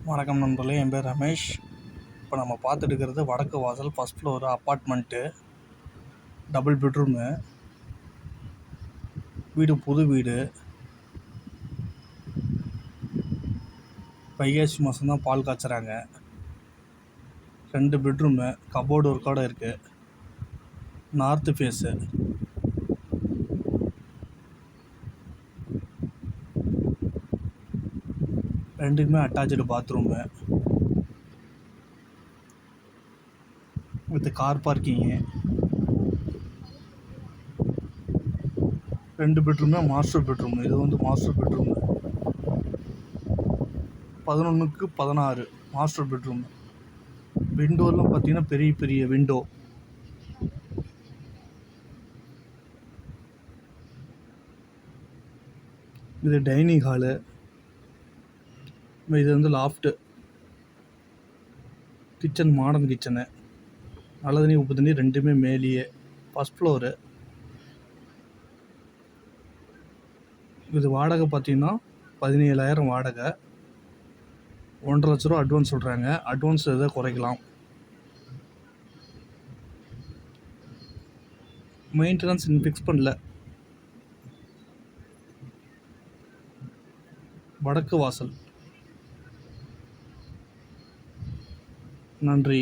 வணக்கம் நண்பர்களே, என் பேர் ரமேஷ். இப்போ நம்ம பார்த்துட்டு இருக்கிறது வடக்கு வாசல், first floor, apartment, double bedroom வீடு. புது வீடு. வைகாசி மாதம்தான் பால் காய்ச்சுறாங்க. 2 பெட்ரூமு, கபோர்டு ஒர்க்கோட இருக்குது. North face. ரெண்டுக்குமே attach bathroom with car parking. 2 பெட்ரூமே மாஸ்டர் பெட்ரூம். இது மாஸ்டர் பெட்ரூம். 11க்கு 16 மாஸ்டர் பெட்ரூம். விண்டோலாம் பார்த்தீங்கன்னா பெரிய பெரிய விண்டோ. இது டைனிங் ஹாலு. இது லாஃப்ட்டு. Kitchen, modern kitchen. நல்ல தண்ணி உப்பு தண்ணி ரெண்டுமே மேலேயே. First floor. இது வாடகை பார்த்தீங்கன்னா 17,000 வாடகை. 1,50,000 ரூபா அட்வான்ஸ் சொல்கிறாங்க. அட்வான்ஸ் எதாவது குறைக்கலாம். மெயின்டெனன்ஸ் இன்னும் ஃபிக்ஸ் பண்ணல. வடக்கு வாசல். நன்றி.